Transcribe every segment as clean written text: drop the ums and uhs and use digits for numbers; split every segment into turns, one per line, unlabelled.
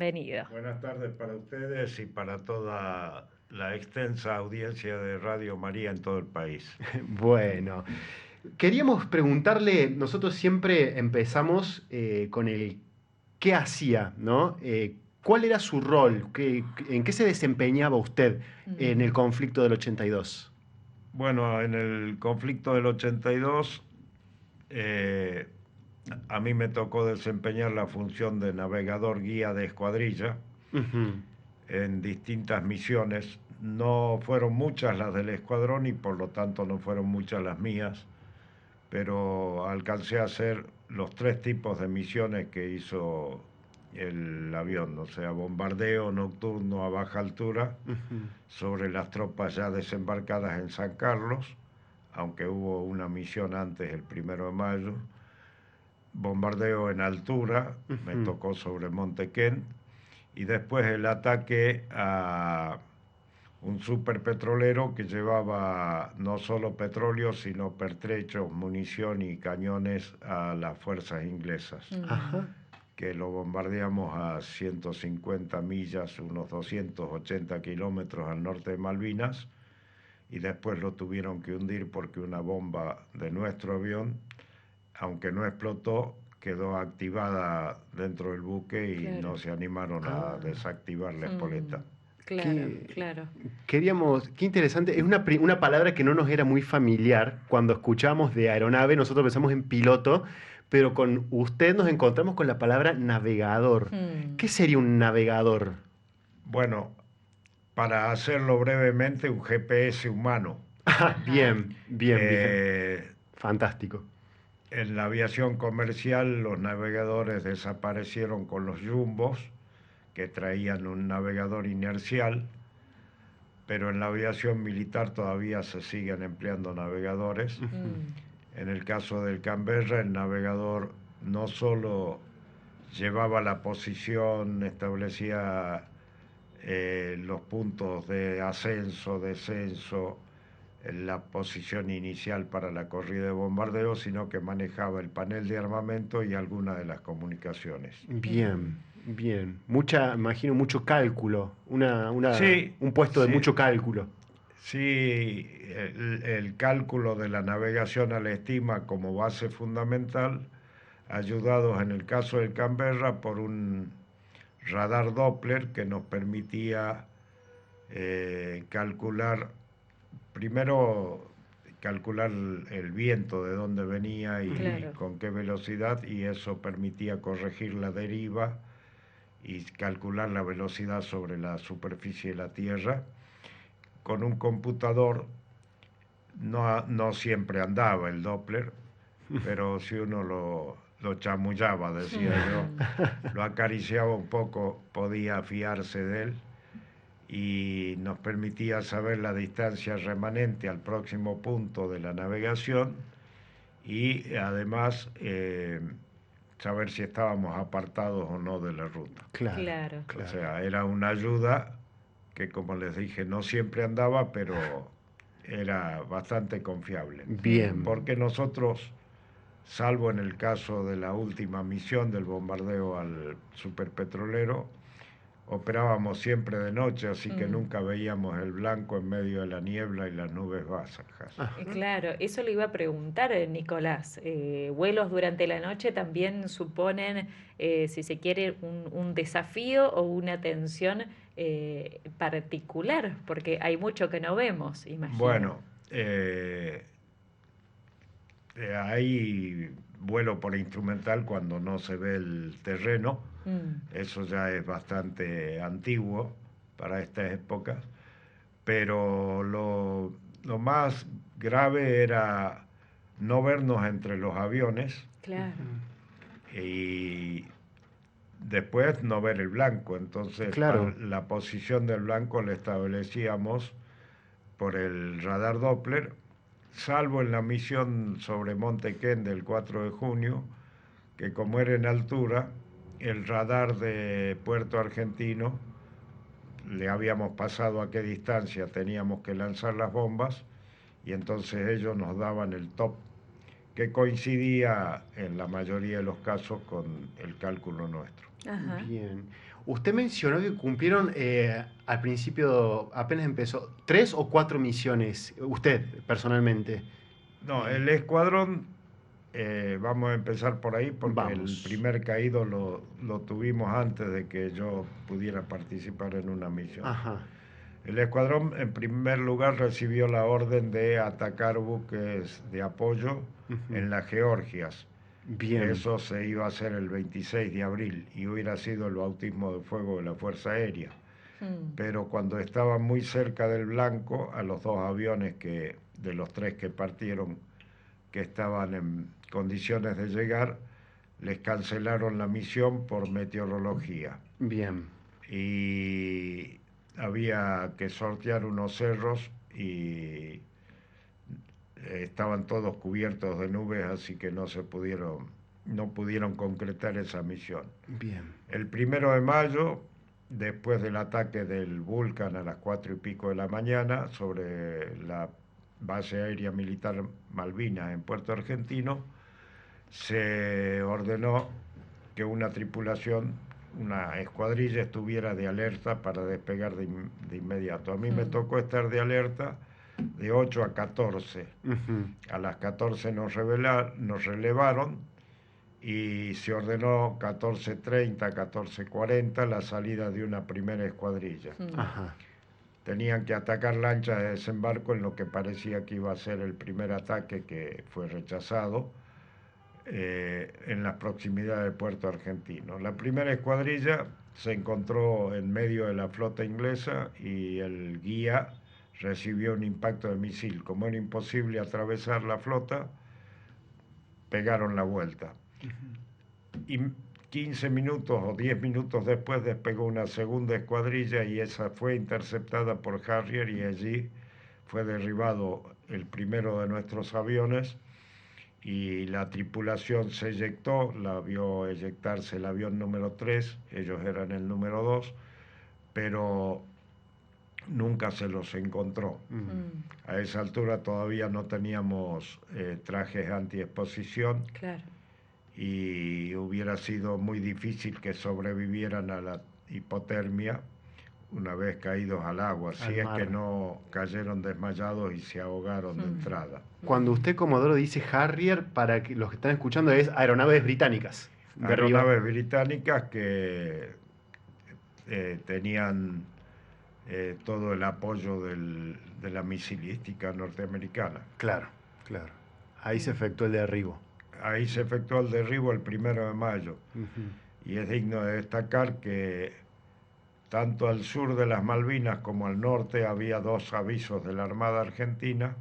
Bienvenido.
Buenas tardes para ustedes y para toda la extensa audiencia de Radio María en todo el país.
Bueno, queríamos preguntarle, nosotros siempre empezamos con el qué hacía, ¿no? ¿Cuál era su rol? ¿En qué se desempeñaba usted en el conflicto del 82?
Bueno, en el conflicto del 82, eh, a mí me tocó desempeñar la función de navegador guía de escuadrilla
Ujú.
en distintas misiones. No fueron muchas las del escuadrón y por lo tanto no fueron muchas las mías, pero alcancé a hacer los tres tipos de misiones que hizo el avión, o sea, bombardeo nocturno a baja altura
Ujú.
sobre las tropas ya desembarcadas en San Carlos, aunque hubo una misión antes, el 1 de mayo, bombardeo en altura, me
Ujú.
tocó sobre Montequén, y después el ataque a un superpetrolero que llevaba no solo petróleo, sino pertrechos, munición y cañones a las fuerzas inglesas,
Ajá.
que lo bombardeamos a 150 millas, unos 280 kilómetros al norte de Malvinas, y después lo tuvieron que hundir porque una bomba de nuestro avión, aunque no explotó, quedó activada dentro del buque y
Claro.
no se animaron a
Ah,
desactivar la espoleta.
Claro,
qué,
claro.
qué interesante. Es una palabra que no nos era muy familiar. Cuando escuchamos de aeronave, nosotros pensamos en piloto, pero con usted nos encontramos con la palabra navegador. ¿Qué
Mm.
sería un navegador?
Bueno, para hacerlo brevemente, un GPS humano.
Ah,
Ajá.
bien, bien, bien.
Eh,
Fantástico.
en la aviación comercial los navegadores desaparecieron con los jumbos, que traían un navegador inercial, pero en la aviación militar todavía se siguen empleando navegadores.
Ujú.
Mm.
En el caso del Canberra, el navegador no solo llevaba la posición, establecía los puntos de ascenso, descenso, la posición inicial para la corrida de bombardeo, sino que manejaba el panel de armamento y algunas de las comunicaciones.
Mm.
Bien, bien. Imagino mucho cálculo.
Sí,
Un puesto de
sí,
mucho cálculo.
sí, el cálculo de la navegación a la estima como base fundamental, ayudados en el caso del Canberra por un radar Doppler que nos permitía calcular, primero calcular el viento, de dónde venía y
Claro.
con qué velocidad, y eso permitía corregir la deriva y calcular la velocidad sobre la superficie de la Tierra. Con un computador no siempre andaba el Doppler, pero si uno lo chamullaba, decía yo,
Mm.
lo acariciaba un poco, podía fiarse de él y nos permitía saber la distancia remanente al próximo punto de la navegación y además saber si estábamos apartados o no de la ruta.
Claro,
Claro.
O
claro.
sea, era una ayuda que, como les dije, no siempre andaba, pero era bastante confiable.
Bien.
Mm.
Porque nosotros, salvo en el caso de la última misión del bombardeo al superpetrolero, operábamos siempre de noche, así que
Mm.
nunca veíamos el blanco en medio de la niebla y las nubes bajas.
Ajá.
Claro, eso le iba a preguntar, Nicolás. Vuelos durante la noche también suponen, si se quiere, un desafío o una tensión particular, porque hay mucho que no vemos, imagino.
Bueno, hay vuelo por instrumental cuando no se ve el terreno.
Mm.
Eso ya es bastante antiguo para estas épocas. Pero lo más grave era no vernos entre los aviones
Claro.
y después no ver el blanco. Entonces,
Claro.
la posición del blanco la establecíamos por el radar Doppler, salvo en la misión sobre Monte Ken del 4 de junio, que como era en altura, el radar de Puerto Argentino le habíamos pasado a qué distancia teníamos que lanzar las bombas y entonces ellos nos daban el top, que coincidía en la mayoría de los casos con el cálculo nuestro.
Ajá.
Bien. Usted mencionó que cumplieron al principio, apenas empezó, 3 o 4 misiones, usted personalmente.
No, el escuadrón, vamos a empezar por ahí porque el
Vamos.
primer caído lo tuvimos antes de que yo pudiera participar en una misión.
Ajá.
El escuadrón, en primer lugar, recibió la orden de atacar buques de apoyo
Ujú.
en las Georgias.
Bien.
Eso se iba a hacer el 26 de abril y hubiera sido el bautismo de fuego de la Fuerza Aérea.
Mm,
Pero cuando estaban muy cerca del blanco, a los dos aviones de los tres que partieron, que estaban en condiciones de llegar, les cancelaron la misión por meteorología.
Bien.
Y había que sortear unos cerros y estaban todos cubiertos de nubes, así que no pudieron concretar esa misión.
Bien.
El 1 de mayo, después del ataque del Vulcan a las 4:00 de la mañana sobre la base aérea militar Malvinas en Puerto Argentino, se ordenó que una tripulación, una escuadrilla, estuviera de alerta para despegar de inmediato. A mí me
mm,
tocó estar de alerta de 8 a 14.
Ujú.
A las 14 nos relevaron y se ordenó 14:30, 14:40 la salida de una primera escuadrilla.
mm.
Ajá.
Tenían que atacar lanchas de desembarco en lo que parecía que iba a ser el primer ataque, que fue rechazado, en las proximidades de Puerto Argentino. La primera escuadrilla se encontró en medio de la flota inglesa y el guía recibió un impacto de misil. Como era imposible atravesar la flota, pegaron la vuelta. Y 15 minutos o 10 minutos después despegó una segunda escuadrilla y esa fue interceptada por Harrier y allí fue derribado el primero de nuestros aviones y la tripulación se eyectó, la vio eyectarse el avión número 3, ellos eran el número 2, pero nunca se los encontró.
Mm,
A esa altura todavía no teníamos trajes antiexposición
claro.
y hubiera sido muy difícil que sobrevivieran a la hipotermia una vez caídos al agua, si
Al
es que
mar.
no cayeron desmayados y se ahogaron de
Mm,
entrada.
Cuando usted, Comodoro, dice Harrier, para que los que están escuchando, es aeronaves británicas.
Aeronaves británicas que tenían todo el apoyo de la misilística norteamericana.
Claro, claro. Ahí se efectuó el derribo.
Ahí se efectuó el derribo el 1 de mayo
Ujú.
y es digno de destacar que tanto al sur de las Malvinas como al norte había dos avisos de la Armada Argentina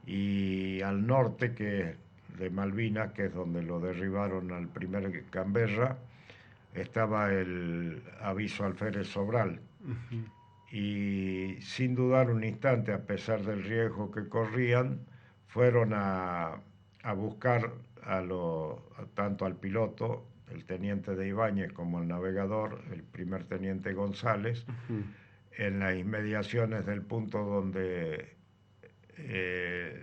y al norte de Malvinas, que es donde lo derribaron al primer Canberra, estaba el aviso alférez Sobral.
Ujú.
Y sin dudar un instante, a pesar del riesgo que corrían, fueron a buscar tanto al piloto, el teniente de Ibáñez, como al navegador, el primer teniente González,
Ujú.
en las inmediaciones del punto donde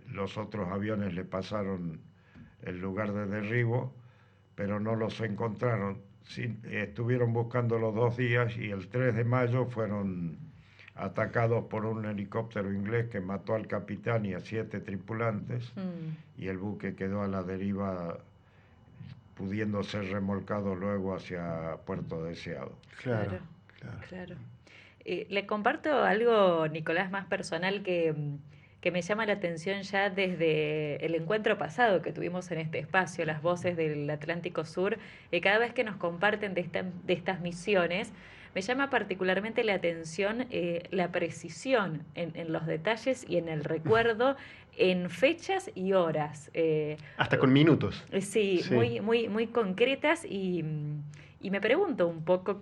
los otros aviones le pasaron el lugar de derribo, pero no los encontraron. Sí, estuvieron buscando los 2 días y el 3 de mayo fueron atacados por un helicóptero inglés que mató al capitán y a 7 tripulantes
Mm,
y el buque quedó a la deriva, pudiendo ser remolcado luego hacia Puerto Deseado.
Claro,
claro,
claro.
claro. Le comparto algo, Nicolás, más personal que me llama la atención ya desde el encuentro pasado que tuvimos en este espacio, las voces del Atlántico Sur. Cada vez que nos comparten de estas misiones, me llama particularmente la atención la precisión en los detalles y en el recuerdo, en fechas y horas.
Hasta con minutos.
Sí,
Sí.
muy, muy, muy concretas y me pregunto un poco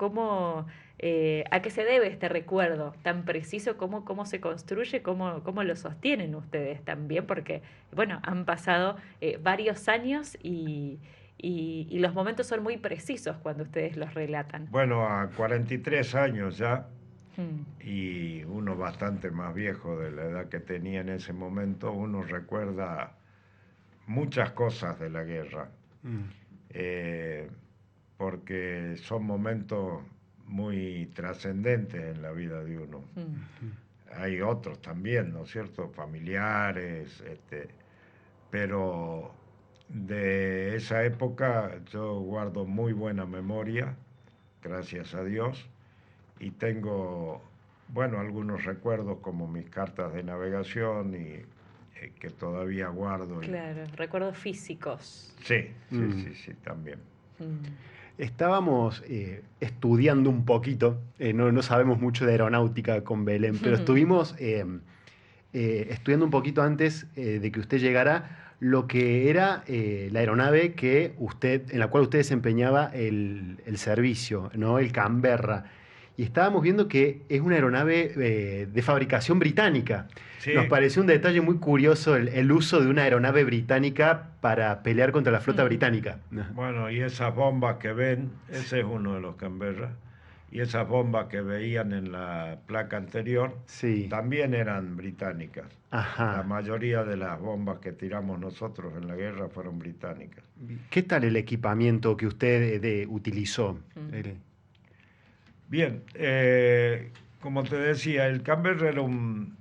a qué se debe este recuerdo tan preciso, cómo se construye, cómo lo sostienen ustedes también, porque, bueno, han pasado varios años y los momentos son muy precisos cuando ustedes los relatan.
Bueno, a 43 años ya,
Mm,
y uno bastante más viejo de la edad que tenía en ese momento, uno recuerda muchas cosas de la guerra,
Mm.
eh, porque son momentos muy trascendentes en la vida de uno. Hay otros también, ¿no es cierto? Familiares, pero de esa época yo guardo muy buena memoria, gracias a Dios, y tengo, bueno, algunos recuerdos como mis cartas de navegación y que todavía guardo.
Claro, recuerdos físicos.
Sí, sí, también.
Estábamos estudiando un poquito, no sabemos mucho de aeronáutica con Belén, pero estuvimos estudiando un poquito antes de que usted llegara lo que era la aeronave en la cual usted desempeñaba el servicio, ¿no? El Canberra. Y estábamos viendo que es una aeronave de fabricación británica.
Sí.
Nos pareció un detalle muy curioso el uso de una aeronave británica para pelear contra la flota británica.
Bueno, y esas bombas que ven, ese es uno de los Canberra, y esas bombas que veían en la placa anterior
Sí.
también eran británicas.
Ajá.
La mayoría de las bombas que tiramos nosotros en la guerra fueron británicas.
¿Qué tal el equipamiento que usted utilizó?
Bien, como te decía, el Canberra era un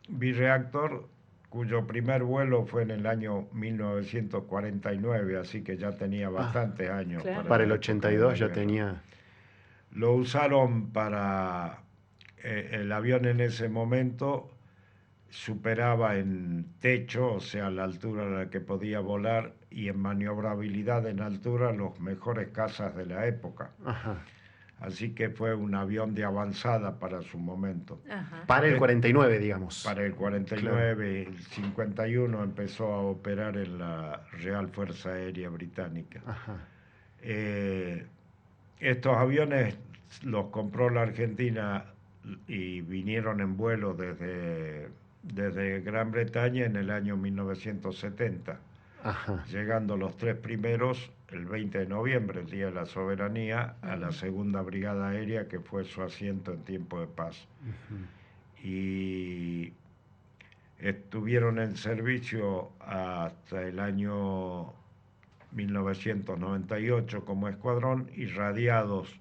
birreactor cuyo primer vuelo fue en el año 1949, así que ya tenía bastantes años.
Claro.
Para el
la época de
82
la
ya
guerra.
tenía...
Lo usaron para... el avión en ese momento superaba en techo, o sea, la altura a la que podía volar, y en maniobrabilidad en altura los mejores cazas de la época.
Ajá.
Así que fue un avión de avanzada para su momento.
Ajá.
Para el 49, digamos.
Para el 49, el 51 empezó a operar en la Real Fuerza Aérea Británica.
Ajá.
Estos aviones los compró la Argentina y vinieron en vuelo desde Gran Bretaña en el año 1970.
Ajá.
Llegando los tres primeros el 20 de noviembre, el Día de la Soberanía, a la Segunda Brigada Aérea, que fue su asiento en tiempo de paz. Y estuvieron en servicio hasta el año 1998 como escuadrón, y radiados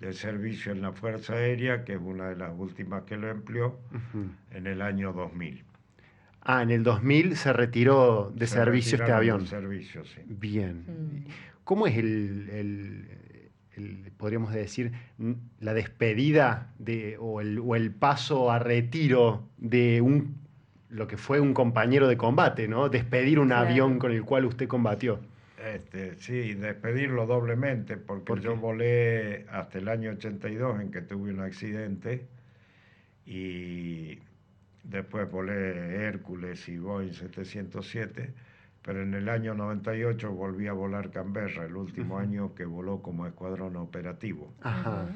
de servicio en la Fuerza Aérea, que es una de las últimas que lo empleó, en el año 2000.
Ah, en el 2000 se retiró de servicio este avión.
De servicio, sí.
Bien. ¿Cómo es podríamos decir, la despedida o el paso a retiro de lo que fue un compañero de combate, ¿no? Despedir un avión con el cual usted combatió.
Sí, despedirlo doblemente, porque yo volé hasta el año 82 en que tuve un accidente, y después volé Hércules y Boeing 707, pero en el año 98 volví a volar Canberra, el último año que voló como escuadrón operativo.
Ajá.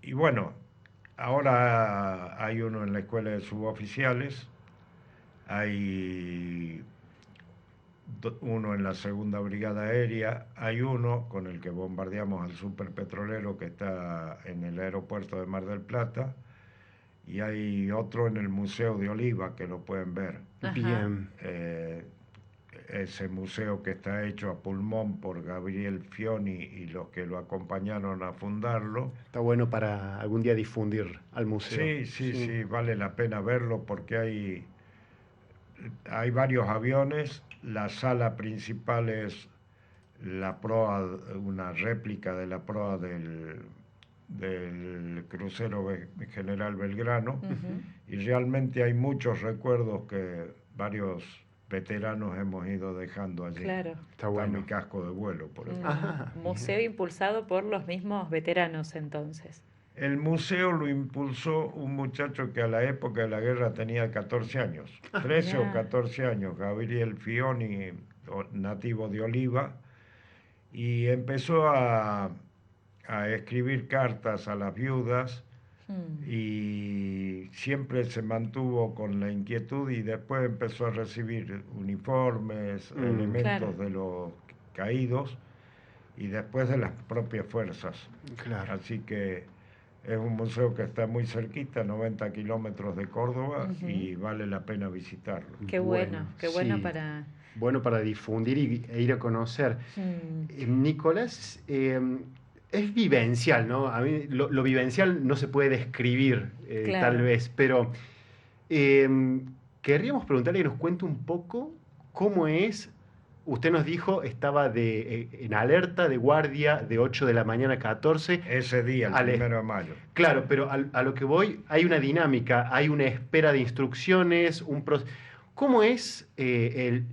Y bueno, ahora hay uno en la escuela de suboficiales, hay uno en la Segunda Brigada Aérea, hay uno con el que bombardeamos al superpetrolero que está en el aeropuerto de Mar del Plata, y hay otro en el Museo de Oliva que lo pueden ver.
Bien.
Ese museo que está hecho a pulmón por Gabriel Fioni y los que lo acompañaron a fundarlo.
Está bueno para algún día difundir al museo.
Sí, vale la pena verlo porque hay varios aviones. La sala principal es la proa, una réplica de la proa del crucero General Belgrano, y realmente hay muchos recuerdos que varios veteranos hemos ido dejando allí.
Claro.
Está bueno.
Mi casco de vuelo, por ejemplo.
Museo impulsado por los mismos veteranos entonces.
El museo lo impulsó un muchacho que a la época de la guerra tenía 14 años, 13 o 14 años, Gabriel Fioni, nativo de Oliva, y empezó a escribir cartas a las viudas, y siempre se mantuvo con la inquietud, y después empezó a recibir uniformes, elementos de los caídos, y después de las propias fuerzas.
Claro.
Así que es un museo que está muy cerquita, 90 kilómetros de Córdoba, y vale la pena visitarlo.
Qué bueno
sí.
para...
Bueno para difundir e ir a conocer. Nicolás, Es vivencial, ¿no? A mí lo vivencial no se puede describir, tal
Claro.
vez, pero eh, querríamos preguntarle que nos cuente un poco cómo es. Usted nos dijo, estaba en alerta de guardia de 8 de la mañana a 14.
Ese día, el
al es-
1 de mayo.
Claro, pero a lo que voy, hay una dinámica, hay una espera de instrucciones, ¿Cómo es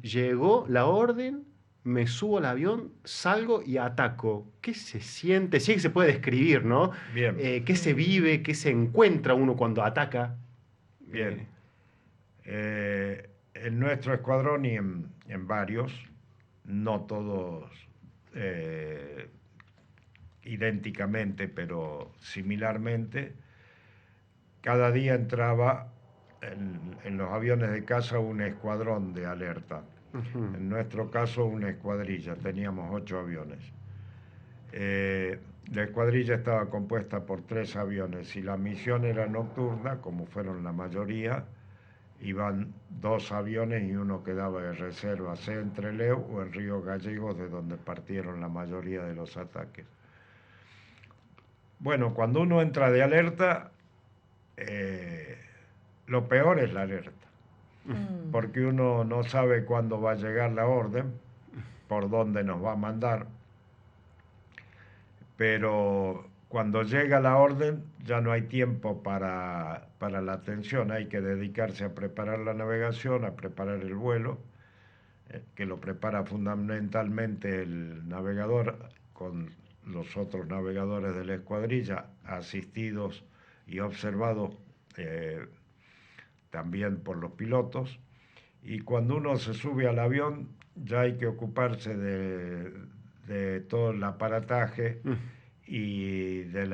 llegó la orden, me subo al avión, salgo y ataco? ¿Qué se siente? Sí que se puede describir, ¿no?
Bien,
¿Qué se vive? ¿Qué se encuentra uno cuando ataca?
bien. En nuestro escuadrón y en varios, no todos eh, idénticamente, pero similarmente, cada día entraba en los aviones de caza un escuadrón de alerta.
Ujú.
En nuestro caso, una escuadrilla, teníamos 8 aviones. La escuadrilla estaba compuesta por 3 aviones y la misión era nocturna, como fueron la mayoría. Iban 2 aviones y uno quedaba de reserva, sea en Trelew o en Río Gallegos, de donde partieron la mayoría de los ataques. Bueno, cuando uno entra de alerta, eh, lo peor es la alerta,
Mm.
porque uno no sabe cuándo va a llegar la orden, por dónde nos va a mandar, pero cuando llega la orden ya no hay tiempo para la atención, hay que dedicarse a preparar la navegación, a preparar el vuelo, que lo prepara fundamentalmente el navegador con los otros navegadores de la escuadrilla, asistidos y observados también por los pilotos. Y cuando uno se sube al avión, ya hay que ocuparse de todo el aparataje
Mm.
y del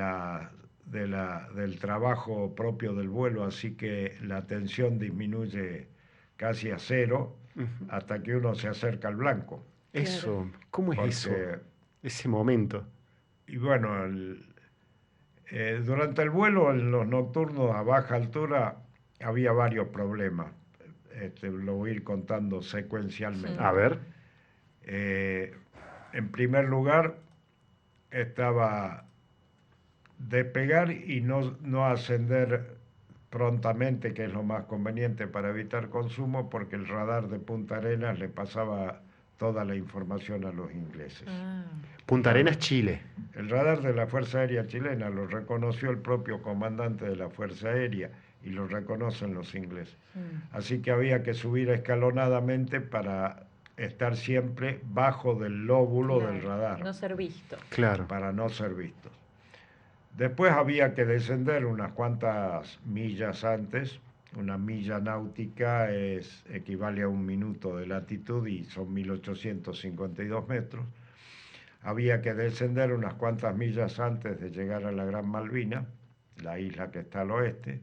trabajo propio del vuelo, así que la tensión disminuye casi a cero
Ujú.
hasta que uno se acerca al blanco.
Claro.
Eso, ¿cómo es eso?
Porque,
Ese momento.
y bueno, durante el vuelo, en los nocturnos a baja altura, había varios problemas. Lo voy a ir contando secuencialmente.
A ver.
Eh, en primer lugar, estaba despegar y no ascender prontamente, que es lo más conveniente para evitar consumo, porque el radar de Punta Arenas le pasaba toda la información a los ingleses.
Ah,
Punta Arenas, Chile.
El radar de la Fuerza Aérea Chilena lo reconoció el propio comandante de la Fuerza Aérea y lo reconocen los ingleses.
mm,
Así que había que subir escalonadamente para estar siempre bajo del lóbulo del
claro.
radar,
No ser visto.
Claro.
para no ser vistos. Después había que descender unas cuantas millas antes. Una milla náutica equivale a 1 minuto de latitud y son 1852 metros. Había que descender unas cuantas millas antes de llegar a la Gran Malvina, la isla que está al oeste,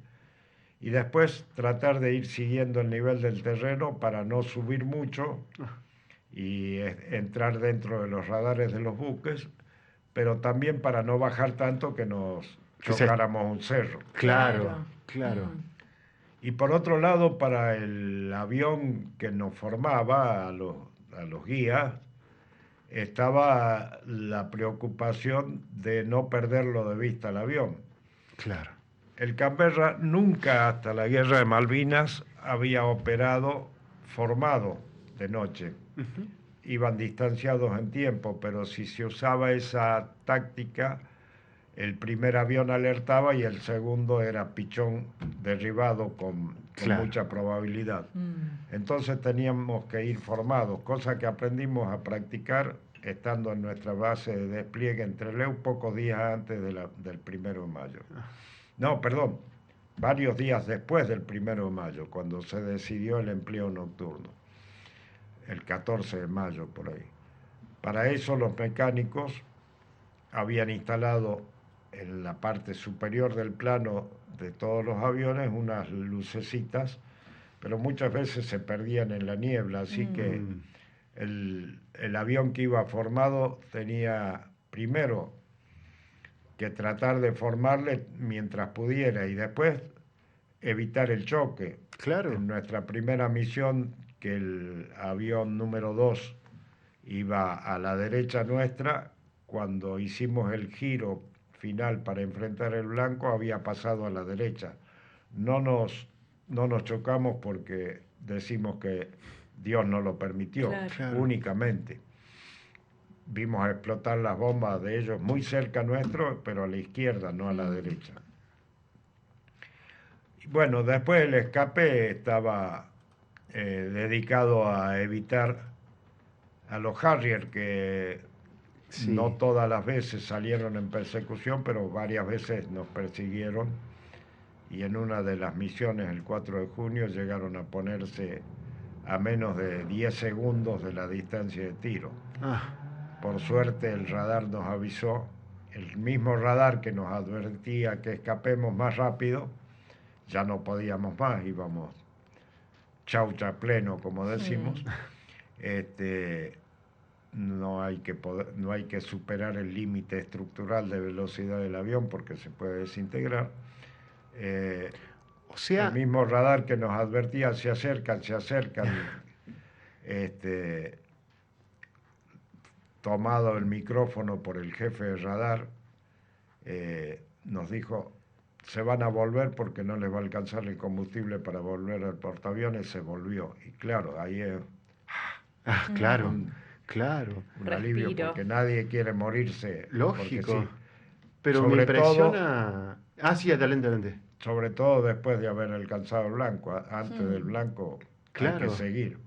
y después tratar de ir siguiendo el nivel del terreno para no subir mucho y entrar dentro de los radares de los buques, pero también para no bajar tanto que nos
Que se-
chocáramos un cerro.
Claro, claro.
Mm,
Y por otro lado, para el avión que nos formaba, a los guías, estaba la preocupación de no perderlo de vista el avión.
Claro.
El Canberra nunca hasta la guerra de Malvinas había operado formado de noche.
Ujú.
Iban distanciados en tiempo, pero si se usaba esa táctica, el primer avión alertaba y el segundo era pichón derribado con
Claro.
mucha probabilidad.
mm.
Entonces teníamos que ir formados, cosa que aprendimos a practicar estando en nuestra base de despliegue en Trelew pocos días antes del 1 de mayo. No, perdón, varios días después del 1 de mayo, cuando se decidió el empleo nocturno, el 14 de mayo por ahí. Para eso los mecánicos habían instalado en la parte superior del plano de todos los aviones unas lucecitas, pero muchas veces se perdían en la niebla, así que
Mm.
el avión que iba formado tenía primero que tratar de formarle mientras pudiera y después evitar el choque.
Claro.
En nuestra primera misión, que el avión número 2 iba a la derecha nuestra, cuando hicimos el giro final para enfrentar el blanco, había pasado a la derecha. No nos chocamos porque decimos que Dios no lo permitió,
Claro.
únicamente. Vimos explotar las bombas de ellos muy cerca nuestro, pero a la izquierda, no a la derecha. Y bueno, después el escape estaba dedicado a evitar a los Harrier, que
Sí.
no todas las veces salieron en persecución, pero varias veces nos persiguieron. Y en una de las misiones, el 4 de junio, llegaron a ponerse a menos de 10 segundos de la distancia de tiro.
Ah,
Por suerte el radar nos avisó, el mismo radar que nos advertía que escapemos más rápido, ya no podíamos más, íbamos chaucha pleno, como decimos. No hay que superar el límite estructural de velocidad del avión porque se puede desintegrar.
o sea,
El mismo radar que nos advertía, se acercan, tomado el micrófono por el jefe de radar, nos dijo, se van a volver porque no les va a alcanzar el combustible para volver al portaaviones. Se volvió. Y claro, ahí es
claro,
un,
claro.
un alivio,
Respiro.
porque nadie quiere morirse.
Lógico.
Porque sí.
Pero me
Sobre
impresiona. Ah, sí, adelante, adelante.
Sobre todo después de haber alcanzado el blanco. Antes del blanco hay
Claro.
que seguir.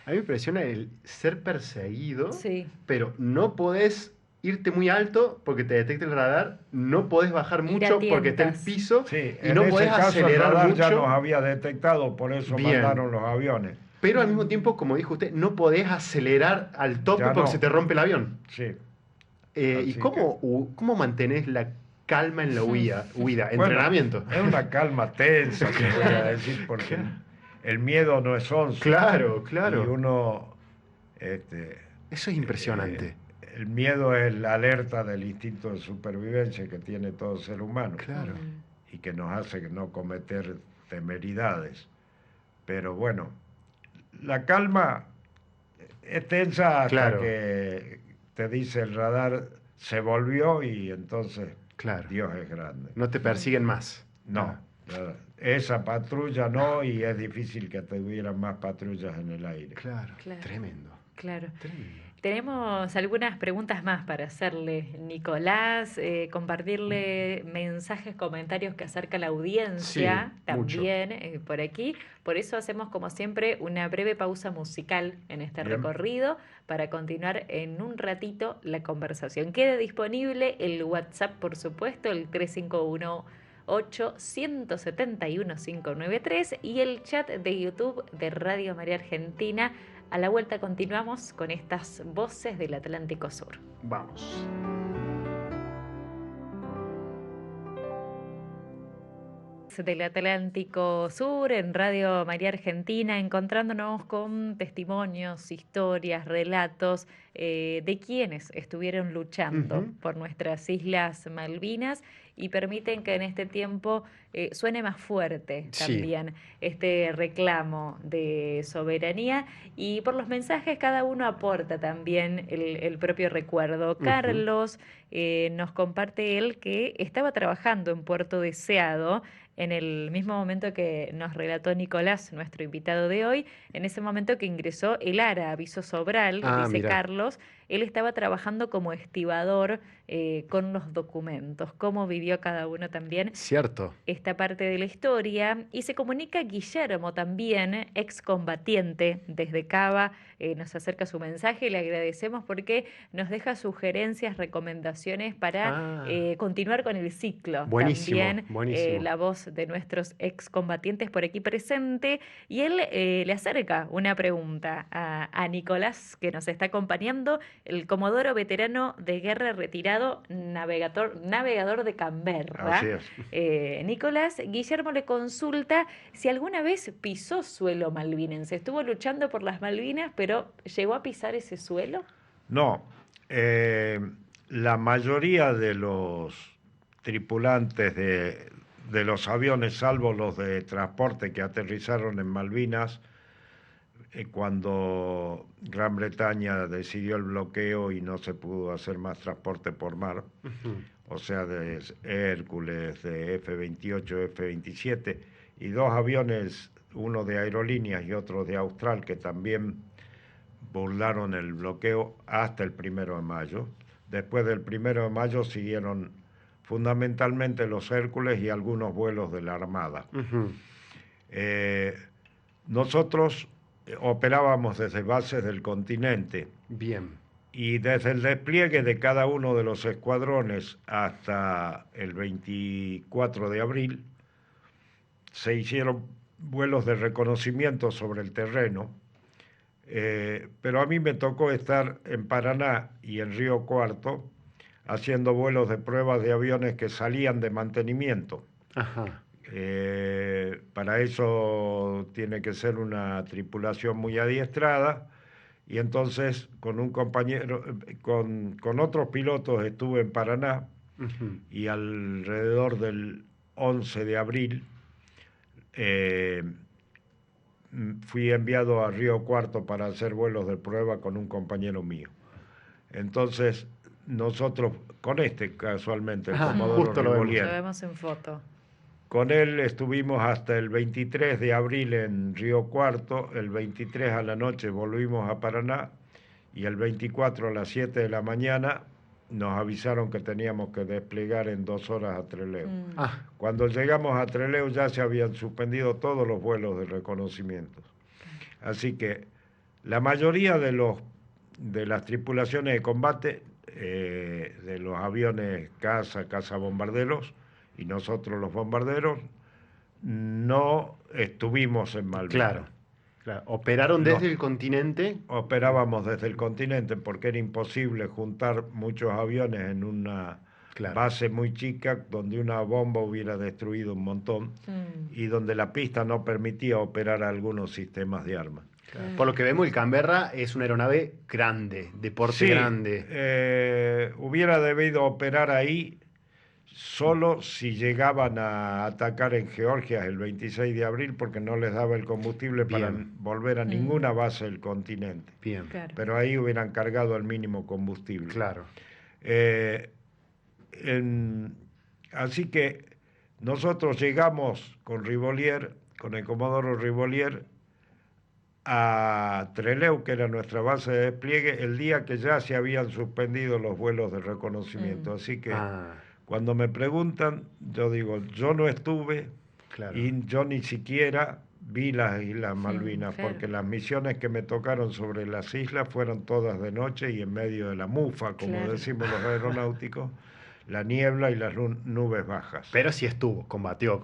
A mí me impresiona el ser perseguido,
Sí.
pero no podés irte muy alto porque te detecta el radar, no podés bajar
Ir a
mucho porque está el
tientas.
piso
Sí,
y
en
no
ese
podés
caso el
acelerar
radar
mucho.
ya nos había detectado, por eso
Bien.
mandaron los aviones.
Pero al mismo tiempo, como dijo usted, no podés acelerar al tope
Ya
porque
no.
se te rompe el avión.
Sí.
¿Y
Así
cómo mantenés la calma en la huida?
Bueno,
Entrenamiento.
es una calma tensa, te voy a decir, porque el miedo no es sonso.
Claro,
Y
claro.
uno,
Eso es impresionante.
el miedo es la alerta del instinto de supervivencia que tiene todo ser humano.
Claro.
Y que nos hace no cometer temeridades. Pero bueno, la calma es tensa hasta
Claro.
que te dice el radar, se volvió, y entonces
Claro.
Dios es grande.
No te persiguen más.
No, esa patrulla no, y es difícil que tuvieran más patrullas en el aire.
Claro.
Claro.
Tremendo.
Claro.
Tremendo.
Tenemos algunas preguntas más para hacerle, Nicolás, compartirle mensajes, comentarios que acerca la audiencia
Sí,
también por aquí. Por eso hacemos, como siempre, una breve pausa musical en este
Bien.
recorrido para continuar en un ratito la conversación. Queda disponible el WhatsApp, por supuesto, el 351-8-171-593 y el chat de YouTube de Radio María Argentina. A la vuelta continuamos con estas voces del Atlántico Sur.
Vamos.
Del Atlántico Sur en Radio María Argentina, encontrándonos con testimonios, historias, relatos de quienes estuvieron luchando por nuestras Islas Malvinas y permiten que en este tiempo suene más fuerte también este reclamo de soberanía, y por los mensajes cada uno aporta también el propio recuerdo. Carlos nos comparte él que estaba trabajando en Puerto Deseado en el mismo momento que nos relató Nicolás, nuestro invitado de hoy. En ese momento que ingresó el ARA, aviso Sobral, dice
mira.
Carlos, él estaba trabajando como estibador con los documentos. Cómo vivió cada uno también
Cierto.
esta parte de la historia. Y se comunica Guillermo también, excombatiente desde Cava, nos acerca su mensaje y le agradecemos porque nos deja sugerencias, recomendaciones para continuar con el ciclo.
Buenísimo,
También
buenísimo.
la voz de nuestros excombatientes por aquí presente, y él le acerca una pregunta a Nicolás, que nos está acompañando, el comodoro veterano de guerra retirado, navegador de Canberra.
Así es.
Nicolás, Guillermo le consulta si alguna vez pisó suelo malvinense. Estuvo luchando por las Malvinas, pero ¿llegó a pisar ese suelo?
No, la mayoría de los tripulantes de los aviones, salvo los de transporte que aterrizaron en Malvinas, cuando Gran Bretaña decidió el bloqueo y no se pudo hacer más transporte por mar, o sea, de Hércules, de F-28, F-27, y dos aviones, uno de aerolíneas y otro de Austral, que también burlaron el bloqueo hasta el 1 de mayo. Después del 1 de mayo siguieron fundamentalmente los Hércules y algunos vuelos de la Armada. Nosotros operábamos desde bases del continente.
Bien.
Y desde el despliegue de cada uno de los escuadrones hasta el 24 de abril se hicieron vuelos de reconocimiento sobre el terreno, pero a mí me tocó estar en Paraná y en Río Cuarto haciendo vuelos de pruebas de aviones que salían de mantenimiento.
Ajá.
Para eso tiene que ser una tripulación muy adiestrada, y entonces con un compañero, con otros pilotos estuve en Paraná, y alrededor del 11 de abril fui enviado a Río Cuarto para hacer vuelos de prueba con un compañero mío. Entonces nosotros, con casualmente, el Comodoro
justo lo
Rivolier,
Lo vemos en foto.
con él estuvimos hasta el 23 de abril en Río Cuarto, el 23 a la noche volvimos a Paraná, y el 24 a las 7 de la mañana nos avisaron que teníamos que desplegar en 2 horas a Trelew. Cuando llegamos a Trelew ya se habían suspendido todos los vuelos de reconocimiento. Así que la mayoría de las tripulaciones de combate, de los aviones cazabombarderos, y nosotros los bombarderos, no estuvimos en Malvinas.
Claro. Operaron desde el continente.
Operábamos desde el continente porque era imposible juntar muchos aviones en una base muy chica donde una bomba hubiera destruido un montón y donde la pista no permitía operar algunos sistemas de armas.
Por lo que vemos, el Canberra es una aeronave grande, de porte grande.
Hubiera debido operar ahí solo si llegaban a atacar en Georgia el 26 de abril, porque no les daba el combustible para volver a ninguna base del continente.
Bien.
Claro.
Pero ahí hubieran cargado el mínimo combustible.
Claro.
Así que nosotros llegamos con Rivolier, con el Comodoro Rivolier, a Trelew, que era nuestra base de despliegue, el día que ya se habían suspendido los vuelos de reconocimiento. Así que cuando me preguntan, yo digo, yo no estuve, y yo ni siquiera vi las Islas Malvinas, porque las misiones que me tocaron sobre las islas fueron todas de noche y en medio de la mufa, como decimos los aeronáuticos, la niebla y las nubes bajas.
Pero sí estuvo, combatió.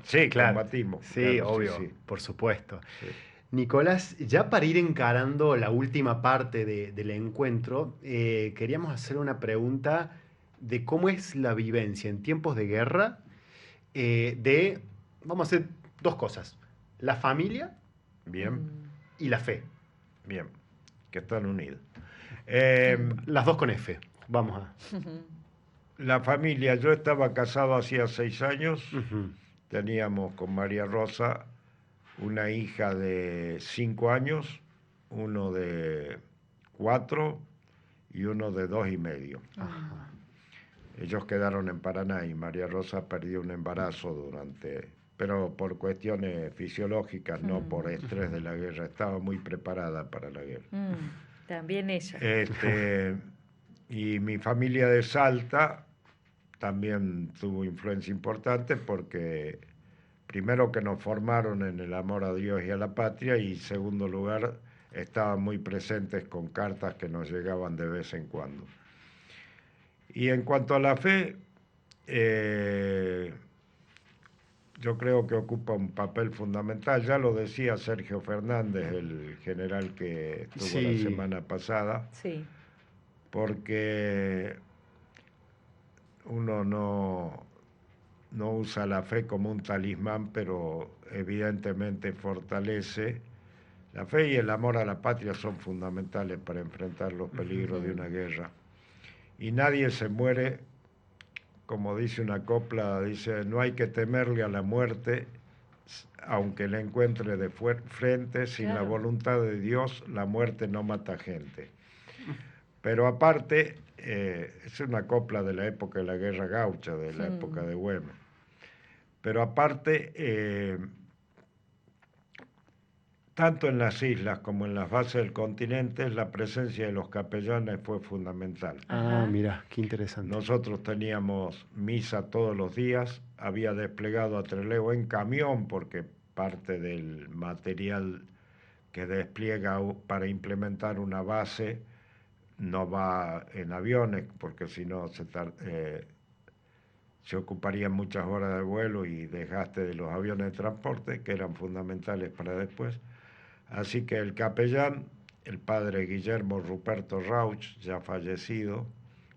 Sí, combatimos.
Sí,
claro,
obvio,
sí.
por supuesto.
Sí.
Nicolás, ya para ir encarando la última parte del encuentro, queríamos hacer una pregunta de cómo es la vivencia en tiempos de guerra, vamos a hacer dos cosas, la familia y la fe.
Bien, que están unidas.
Las dos con F, vamos a...
La familia, yo estaba casado hacía 6 años, teníamos con María Rosa una hija de 5 años, uno de 4 y uno de 2 y medio. Ellos quedaron en Paraná y María Rosa perdió un embarazo pero por cuestiones fisiológicas, no por estrés de la guerra. Estaba muy preparada para la guerra.
También ella.
Y mi familia de Salta también tuvo influencia importante porque primero que nos formaron en el amor a Dios y a la patria, y en segundo lugar estaban muy presentes con cartas que nos llegaban de vez en cuando. Y en cuanto a la fe, yo creo que ocupa un papel fundamental. Ya lo decía Sergio Fernández, el general que estuvo la semana pasada, porque uno no usa la fe como un talismán, pero evidentemente fortalece. La fe y el amor a la patria son fundamentales para enfrentar los peligros de una guerra. Y nadie se muere, como dice una copla, dice, no hay que temerle a la muerte aunque la encuentre de frente, sin la
Claro.
voluntad de Dios, la muerte no mata gente. Pero aparte, es una copla de la época de la Guerra Gaucha, de la época de Güemes. Pero aparte, tanto en las islas como en las bases del continente, la presencia de los capellanes fue fundamental.
Ah,
Ajá.
mira, qué interesante.
Nosotros teníamos misa todos los días, había desplegado a Trelew en camión, porque parte del material que despliega para implementar una base no va en aviones, porque si no se ocuparían muchas horas de vuelo y desgaste de los aviones de transporte, que eran fundamentales para después. Así que el capellán, el padre Guillermo Ruperto Rauch, ya fallecido,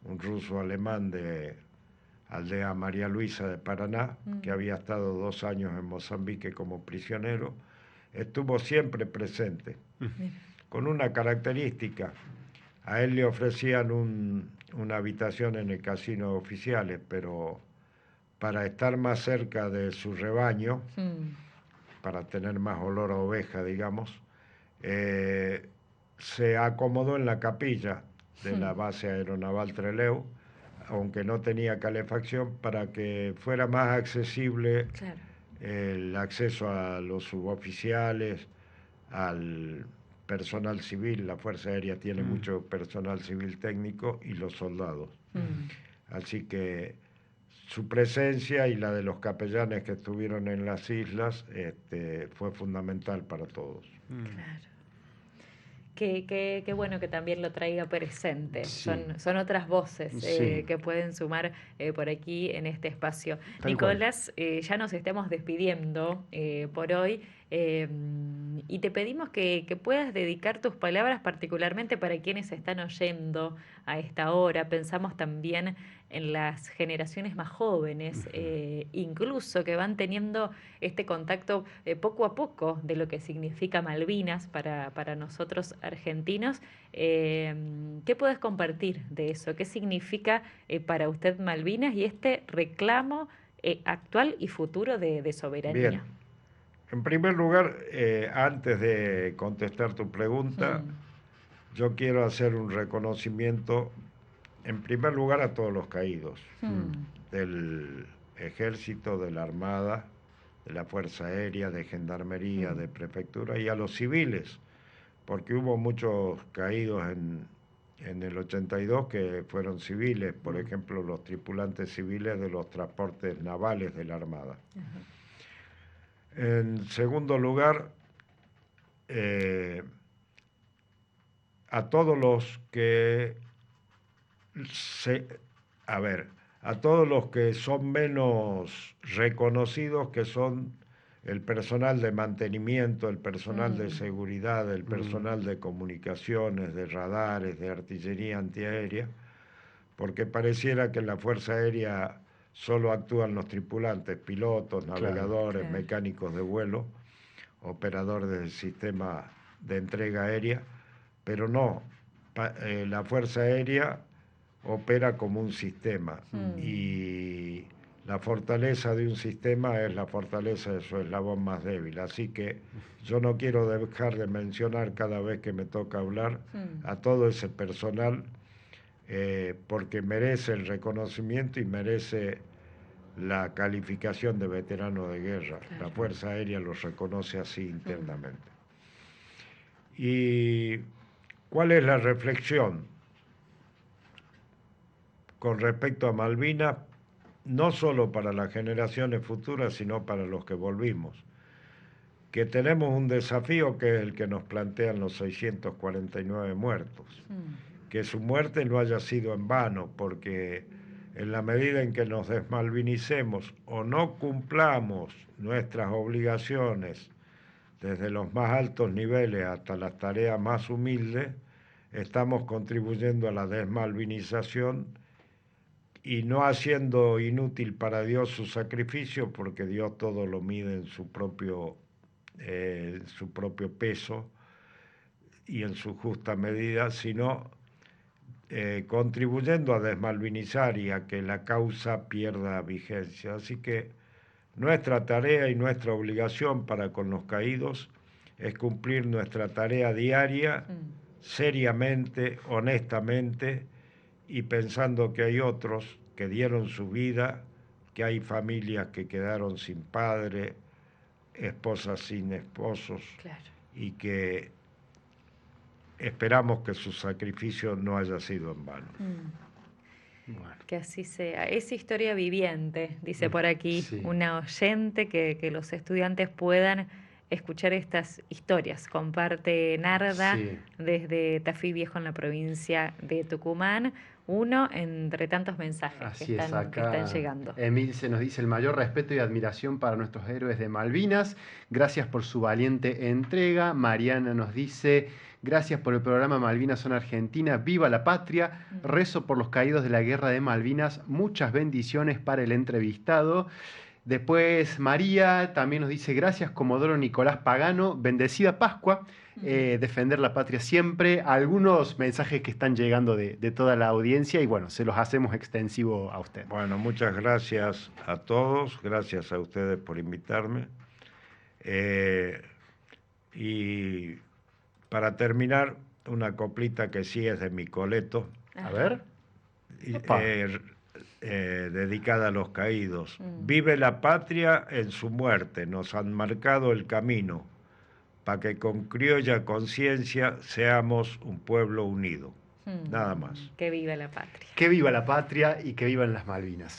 un ruso alemán de aldea María Luisa de Paraná, que había estado 2 años en Mozambique como prisionero, estuvo siempre presente, con una característica. A él le ofrecían una habitación en el casino de oficiales, pero para estar más cerca de su rebaño, para tener más olor a oveja, digamos, se acomodó en la capilla de la base aeronaval Trelew, aunque no tenía calefacción, para que fuera más accesible
Claro.
el acceso a los suboficiales, al personal civil. La Fuerza Aérea tiene mucho personal civil técnico, y los soldados. Así que su presencia y la de los capellanes que estuvieron en las islas fue fundamental para todos.
Claro. Qué bueno que también lo traiga presente.
Sí.
Son otras voces
Sí.
que pueden sumar por aquí en este espacio.
Tal cual.
Nicolás, ya nos estamos despidiendo por hoy y te pedimos que puedas dedicar tus palabras particularmente para quienes están oyendo a esta hora. Pensamos también en las generaciones más jóvenes, incluso que van teniendo este contacto poco a poco de lo que significa Malvinas para nosotros argentinos. ¿Qué puedes compartir de eso? ¿Qué significa para usted Malvinas y este reclamo actual y futuro de soberanía?
Bien, en primer lugar, antes de contestar tu pregunta, yo quiero hacer un reconocimiento, en primer lugar, a todos los caídos del Ejército, de la Armada, de la Fuerza Aérea, de Gendarmería, de Prefectura, y a los civiles, porque hubo muchos caídos en el 82 que fueron civiles, por ejemplo, los tripulantes civiles de los transportes navales de la Armada. En segundo lugar, a todos los que a todos los que son menos reconocidos, que son el personal de mantenimiento, el personal de seguridad, el personal de comunicaciones, de radares, de artillería antiaérea, porque pareciera que en la Fuerza Aérea solo actúan los tripulantes, pilotos, navegadores,
Claro.
mecánicos de vuelo, operadores del sistema de entrega aérea, pero no, la Fuerza Aérea opera como un sistema, y la fortaleza de un sistema es la fortaleza de su eslabón más débil. Así que yo no quiero dejar de mencionar cada vez que me toca hablar a todo ese personal, porque merece el reconocimiento y merece la calificación de veterano de guerra.
Claro.
La Fuerza Aérea los reconoce así internamente. ¿Y cuál es la reflexión con respecto a Malvinas? No solo para las generaciones futuras, sino para los que volvimos, que tenemos un desafío, que es el que nos plantean los 649 muertos, que su muerte no haya sido en vano, porque en la medida en que nos desmalvinicemos o no cumplamos nuestras obligaciones desde los más altos niveles hasta las tareas más humildes, estamos contribuyendo a la desmalvinización y no haciendo inútil para Dios su sacrificio, porque Dios todo lo mide en su propio peso y en su justa medida, sino contribuyendo a desmalvinizar y a que la causa pierda vigencia. Así que Nuestra tarea y nuestra obligación para con los caídos es cumplir nuestra tarea diaria seriamente, honestamente y pensando que hay otros que dieron su vida, que hay familias que quedaron sin padre, esposas sin esposos,
Claro.
y que esperamos que su sacrificio no haya sido en vano.
Bueno.
Que así sea. Es historia viviente, dice por aquí
Sí.
una oyente, que los estudiantes puedan escuchar estas historias. Comparte Narda
Sí.
desde Tafí Viejo en la provincia de Tucumán, uno entre tantos mensajes
Así
que
es,
están
acá
llegando.
Emil se nos dice el mayor respeto y admiración para nuestros héroes de Malvinas. Gracias por su valiente entrega. Mariana nos dice, gracias por el programa Malvinas son Argentina. Viva la patria. Rezo por los caídos de la guerra de Malvinas. Muchas bendiciones para el entrevistado. Después María también nos dice, gracias Comodoro Nicolás Pagano, bendecida Pascua, defender la patria siempre. Algunos mensajes que están llegando de toda la audiencia y bueno, se los hacemos extensivo a usted.
Bueno, muchas gracias a todos, gracias a ustedes por invitarme. Y para terminar, una coplita que sí es de mi coleto,
A ver.
dedicada a los caídos. Vive la patria en su muerte, nos han marcado el camino, para que con criolla conciencia seamos un pueblo unido. Nada más.
Que viva la patria.
Que viva la patria y que vivan las Malvinas.